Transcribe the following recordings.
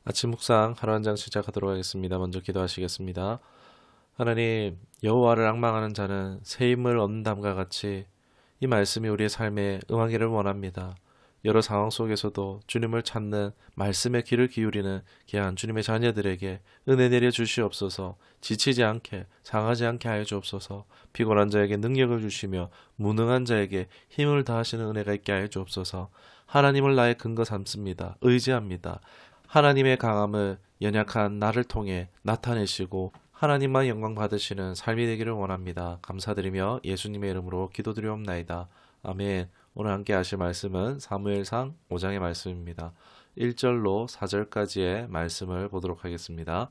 아침 묵상 하루 한 장 시작하도록 하겠습니다. 먼저 기도하시겠습니다. 하나님, 여호와를 앙망하는 자는 새 힘을 얻는 담과 같이 이 말씀이 우리의 삶에 응하기를 원합니다. 여러 상황 속에서도 주님을 찾는 말씀의 귀를 기울이는 귀한 주님의 자녀들에게 은혜 내려 주시옵소서. 지치지 않게 상하지 않게 하여 주옵소서. 피곤한 자에게 능력을 주시며 무능한 자에게 힘을 다하시는 은혜가 있게 하여 주옵소서. 하나님을 나의 근거 삼습니다. 의지합니다. 하나님의 강함을 연약한 나를 통해 나타내시고 하나님만 영광 받으시는 삶이 되기를 원합니다. 감사드리며 예수님의 이름으로 기도드리옵나이다. 아멘. 오늘 함께 하실 말씀은 사무엘상 5장의 말씀입니다. 1절로 4절까지의 말씀을 보도록 하겠습니다.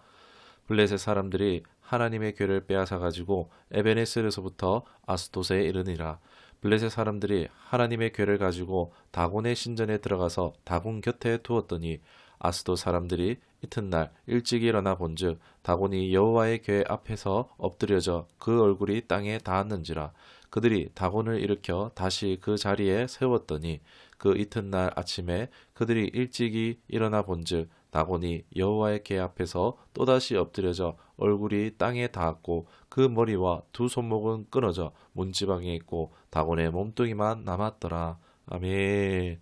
블레셋 사람들이 하나님의 궤를 빼앗아 가지고 에베네셀에서부터 아스돗에 이르니라. 블레셋 사람들이 하나님의 궤를 가지고 다곤의 신전에 들어가서 다곤 곁에 두었더니 아스돗 사람들이 이튿날 일찍 일어나 본즉 다곤이 여호와의 궤 앞에서 엎드려져 그 얼굴이 땅에 닿았는지라. 그들이 다곤을 일으켜 다시 그 자리에 세웠더니 그 이튿날 아침에 그들이 일찍이 일어나 본즉 다곤이 여호와의 궤 앞에서 또다시 엎드려져 얼굴이 땅에 닿았고 그 머리와 두 손목은 끊어져 문지방에 있고 다곤의 몸뚱이만 남았더라. 아멘.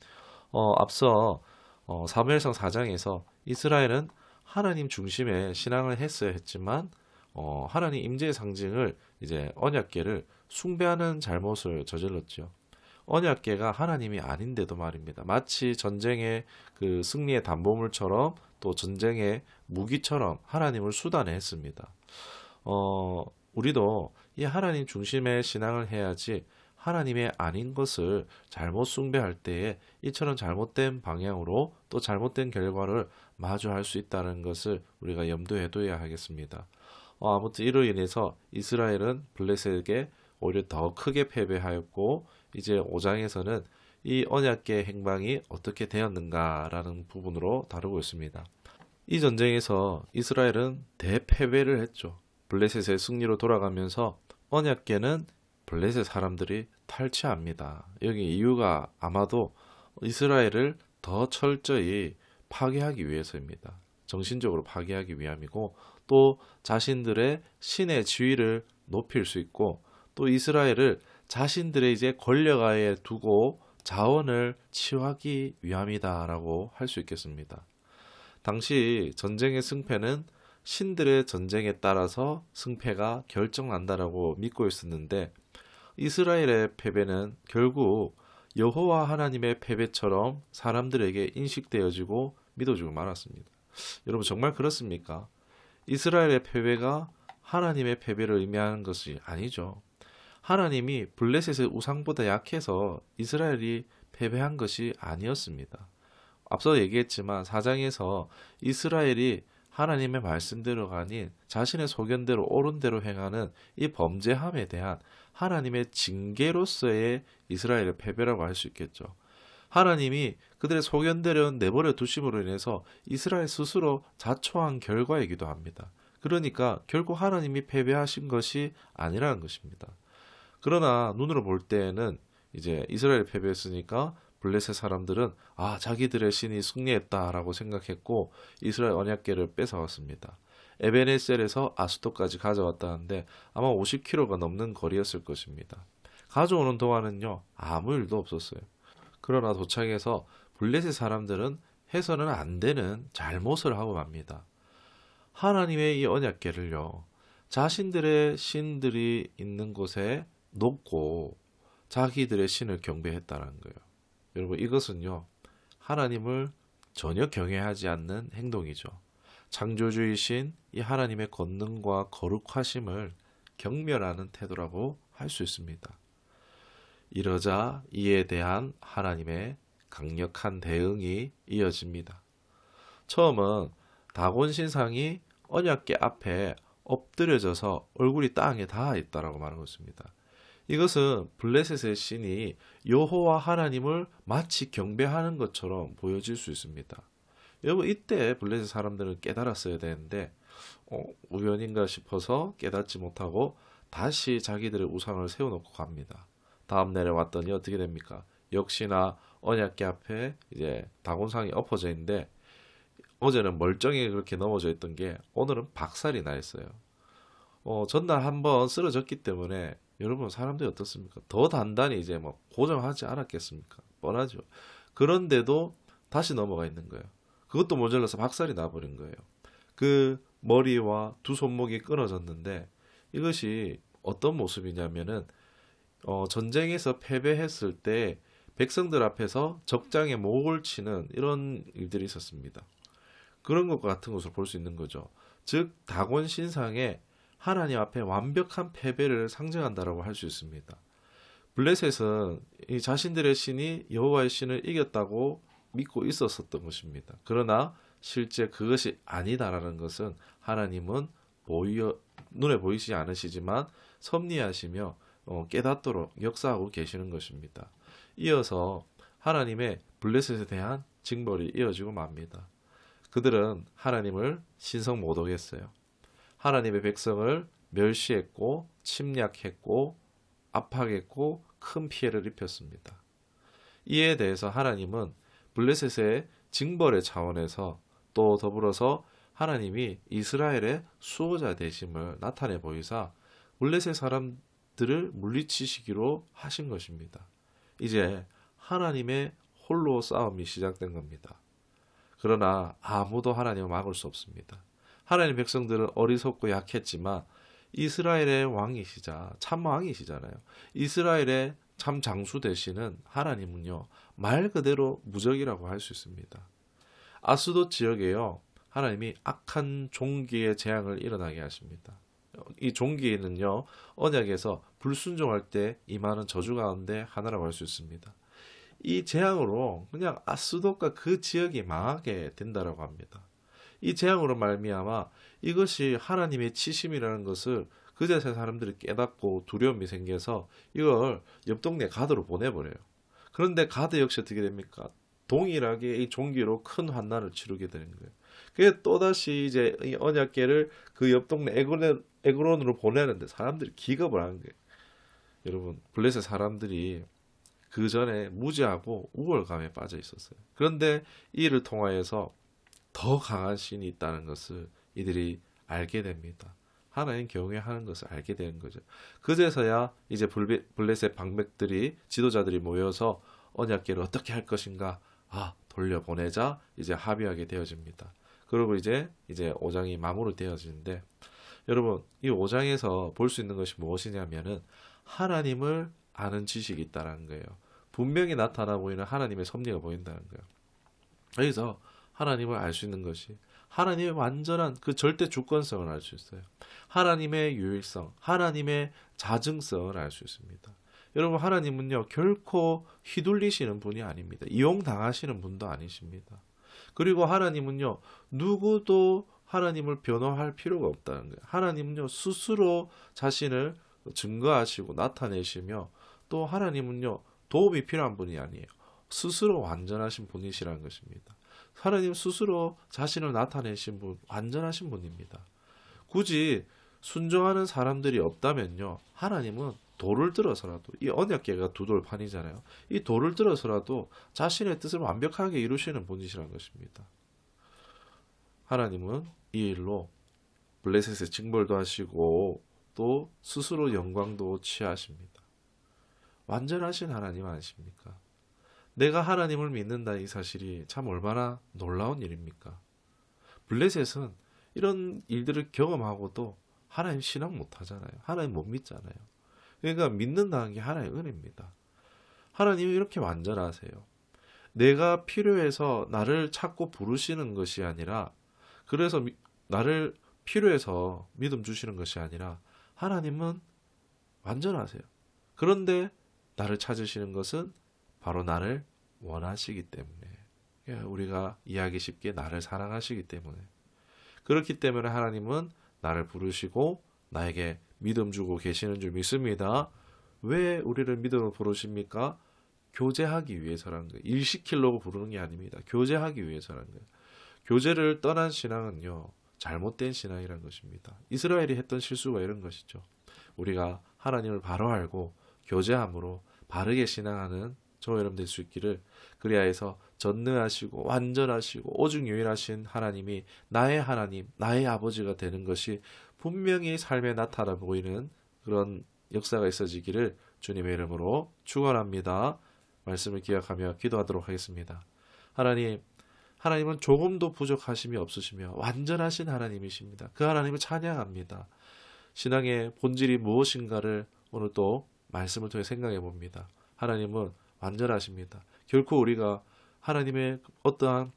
앞서 사무엘상 4장에서 이스라엘은 하나님 중심의 신앙을 했어야 했지만 하나님 임재의 상징을 이제 언약궤를 숭배하는 잘못을 저질렀죠. 언약궤가 하나님이 아닌데도 말입니다. 마치 전쟁의 그 승리의 담보물처럼 또 전쟁의 무기처럼 하나님을 수단에 했습니다. 우리도 이 하나님 중심의 신앙을 해야지 하나님의 아닌 것을 잘못 숭배할 때에 이처럼 잘못된 방향으로 또 잘못된 결과를 마주할 수 있다는 것을 우리가 염두에 둬야 하겠습니다. 아무튼 이로 인해서 이스라엘은 블레셋에게 오히려 더 크게 패배하였고 이제 5장에서는 이 언약궤 행방이 어떻게 되었는가라는 부분으로 다루고 있습니다. 이 전쟁에서 이스라엘은 대패배를 했죠. 블레셋의 승리로 돌아가면서 언약궤는 블레셋 사람들이 탈취합니다. 여기 이유가 아마도 이스라엘을 더 철저히 파괴하기 위해서입니다. 정신적으로 파괴하기 위함이고 또 자신들의 신의 지위를 높일 수 있고 또 이스라엘을 자신들의 이제 권력하에 두고 자원을 치유하기 위함이다라고 할 수 있겠습니다. 당시 전쟁의 승패는 신들의 전쟁에 따라서 승패가 결정난다라고 믿고 있었는데 이스라엘의 패배는 결국 여호와 하나님의 패배처럼 사람들에게 인식되어지고 믿어지고 말았습니다. 여러분 정말 그렇습니까? 이스라엘의 패배가 하나님의 패배를 의미하는 것이 아니죠. 하나님이 블레셋의 우상보다 약해서 이스라엘이 패배한 것이 아니었습니다. 앞서 얘기했지만 4장에서 이스라엘이 하나님의 말씀대로가 아닌 자신의 소견대로 옳은 대로 행하는 이 범죄함에 대한 하나님의 징계로서의 이스라엘의 패배라고 할 수 있겠죠. 하나님이 그들의 소견대로 내버려 두심으로 인해서 이스라엘 스스로 자초한 결과이기도 합니다. 그러니까 결국 하나님이 패배하신 것이 아니라는 것입니다. 그러나 눈으로 볼 때에는 이제 이스라엘 패배했으니까 블레셋 사람들은 자기들의 신이 승리했다라고 생각했고 이스라엘 언약궤를 뺏어왔습니다. 에베네셀에서 아스돗까지 가져왔다는데 아마 50km가 넘는 거리였을 것입니다. 가져오는 동안은요 아무 일도 없었어요. 그러나 도착해서 블레셋 사람들은 해서는 안 되는 잘못을 하고 맙니다. 하나님의 이 언약궤를요 자신들의 신들이 있는 곳에 놓고 자기들의 신을 경배했다는 거예요. 여러분 이것은요 하나님을 전혀 경외하지 않는 행동이죠. 창조주이신 이 하나님의 권능과 거룩하심을 경멸하는 태도라고 할 수 있습니다. 이러자 이에 대한 하나님의 강력한 대응이 이어집니다. 처음은 다곤 신상이 언약궤 앞에 엎드려져서 얼굴이 땅에 닿아 있다라고 말하고 있습니다. 이것은 블레셋의 신이 여호와 하나님을 마치 경배하는 것처럼 보여질 수 있습니다. 여러분 이때 블레셋 사람들은 깨달았어야 되는데 우연인가 싶어서 깨닫지 못하고 다시 자기들의 우상을 세워놓고 갑니다. 다음 날에 왔더니 어떻게 됩니까? 역시나 언약궤 앞에 이제 다곤상이 엎어져 있는데 어제는 멀쩡히 그렇게 넘어져 있던 게 오늘은 박살이 나 있어요. 전날 한번 쓰러졌기 때문에 여러분 사람들이 어떻습니까? 더 단단히 이제 뭐 고정하지 않았겠습니까? 뻔하죠. 그런데도 다시 넘어가 있는 거예요. 그것도 모자라서 박살이 나버린 거예요. 그 머리와 두 손목이 끊어졌는데 이것이 어떤 모습이냐면은 전쟁에서 패배했을 때 백성들 앞에서 적장에 목을 치는 이런 일들이 있었습니다. 그런 것과 같은 것을 볼 수 있는 거죠. 즉 다곤 신상에 하나님 앞에 완벽한 패배를 상징한다라고 할 수 있습니다. 블레셋은 이 자신들의 신이 여호와의 신을 이겼다고 믿고 있었었던 것입니다. 그러나 실제 그것이 아니다라는 것은 하나님은 눈에 보이지 않으시지만 섭리하시며 깨닫도록 역사하고 계시는 것입니다. 이어서 하나님의 블레셋에 대한 징벌이 이어지고 맙니다. 그들은 하나님을 신성 모독했어요. 하나님의 백성을 멸시했고 침략했고 압박했고 큰 피해를 입혔습니다. 이에 대해서 하나님은 블레셋의 징벌의 차원에서 또 더불어서 하나님이 이스라엘의 수호자 되심을 나타내 보이사 블레셋 사람들을 물리치시기로 하신 것입니다. 이제 하나님의 홀로 싸움이 시작된 겁니다. 그러나 아무도 하나님을 막을 수 없습니다. 하나님의 백성들은 어리석고 약했지만 이스라엘의 왕이시자 참 왕이시잖아요. 이스라엘의 참 장수 되시는 하나님은요, 말 그대로 무적이라고 할 수 있습니다. 아스돗 지역에요, 하나님이 악한 종기의 재앙을 일어나게 하십니다. 이 종기는요, 언약에서 불순종할 때 임하는 저주 가운데 하나라고 할 수 있습니다. 이 재앙으로 그냥 아스돗과 그 지역이 망하게 된다라고 합니다. 이 재앙으로 말미암아 이것이 하나님의 치심이라는 것을 그제서야 사람들이 깨닫고 두려움이 생겨서 이걸 옆 동네 가드로 보내버려요. 그런데 가드 역시 어떻게 됩니까? 동일하게 이 종기로 큰 환난을 치르게 되는 거예요. 그게 또다시 이제 이 언약궤를 그 옆 동네 에그론으로 보내는데 사람들이 기겁을 하는 거예요. 여러분, 블레셋 사람들이 그 전에 무지하고 우월감에 빠져 있었어요. 그런데 이 일을 통하여서 더 강한 신이 있다는 것을 이들이 알게 됩니다. 하나님 경외하는 것을 알게 되는 거죠. 그제서야 이제 블레셋 방백들이 지도자들이 모여서 언약궤를 어떻게 할 것인가, 돌려보내자 이제 합의하게 되어집니다. 그리고 이제 5장이 마무리되어지는데, 여러분 이 5장에서 볼 수 있는 것이 무엇이냐면은 하나님을 아는 지식이 있다는 거예요. 분명히 나타나 보이는 하나님의 섭리가 보인다는 거예요. 여기서 하나님을 알 수 있는 것이 하나님의 완전한 그 절대 주권성을 알 수 있어요. 하나님의 유일성, 하나님의 자증성을 알 수 있습니다. 여러분, 하나님은요 결코 휘둘리시는 분이 아닙니다. 이용당하시는 분도 아니십니다. 그리고 하나님은요 누구도 하나님을 변호할 필요가 없다는 거예요. 하나님은요 스스로 자신을 증거하시고 나타내시며, 또 하나님은요 도움이 필요한 분이 아니에요. 스스로 완전하신 분이시라는 것입니다. 하나님 스스로 자신을 나타내신 분, 완전하신 분입니다. 굳이 순종하는 사람들이 없다면요, 하나님은 돌을 들어서라도, 이 언약궤가 두 돌판이잖아요. 이 돌을 들어서라도 자신의 뜻을 완벽하게 이루시는 분이시라는 것입니다. 하나님은 이 일로 블레셋의 징벌도 하시고 또 스스로 영광도 취하십니다. 완전하신 하나님 아니십니까? 내가 하나님을 믿는다, 이 사실이 참 얼마나 놀라운 일입니까? 블레셋은 이런 일들을 경험하고도 하나님 신앙 못 하잖아요. 하나님 못 믿잖아요. 그러니까 믿는다는 게 하나님의 은혜입니다. 하나님이 이렇게 완전하세요. 내가 필요해서 나를 찾고 부르시는 것이 아니라, 그래서 나를 필요해서 믿음 주시는 것이 아니라, 하나님은 완전하세요. 그런데 나를 찾으시는 것은 바로 나를 원하시기 때문에, 우리가 이해하기 쉽게 나를 사랑하시기 때문에, 그렇기 때문에 하나님은 나를 부르시고 나에게 믿음 주고 계시는 줄 믿습니다. 왜 우리를 믿음으로 부르십니까? 교제하기 위해서라는 거예요. 일시키려고 부르는 게 아닙니다. 교제하기 위해서라는 거예요. 교제를 떠난 신앙은요, 잘못된 신앙이라는 것입니다. 이스라엘이 했던 실수가 이런 것이죠. 우리가 하나님을 바로 알고 교제함으로 바르게 신앙하는 저와 여러분 될 수 있기를, 그리하여서 전능하시고 완전하시고 오직 유일하신 하나님이 나의 하나님, 나의 아버지가 되는 것이 분명히 삶에 나타나 보이는 그런 역사가 있어지기를 주님의 이름으로 축원합니다. 말씀을 기억하며 기도하도록 하겠습니다. 하나님, 하나님은 조금도 부족하심이 없으시며 완전하신 하나님이십니다. 그 하나님을 찬양합니다. 신앙의 본질이 무엇인가를 오늘 또 말씀을 통해 생각해 봅니다. 하나님은 완전하십니다. 결코 우리가 하나님의 어떠한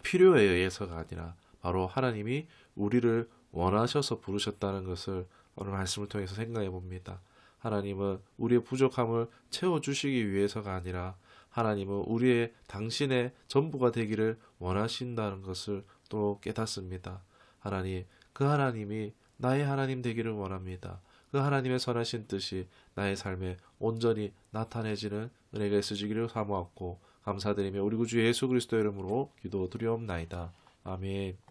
필요에 의해서가 아니라 바로 하나님이 우리를 원하셔서 부르셨다는 것을 오늘 말씀을 통해서 생각해 봅니다. 하나님은 우리의 부족함을 채워주시기 위해서가 아니라 하나님은 우리의 당신의 전부가 되기를 원하신다는 것을 또 깨닫습니다. 하나님, 그 하나님이 나의 하나님 되기를 원합니다. 그 하나님의 선하신 뜻이 나의 삶에 온전히 나타내지는 은혜가 있으시기를 사모하고 감사드리며 우리 구주 예수 그리스도 이름으로 기도드리옵나이다. 아멘.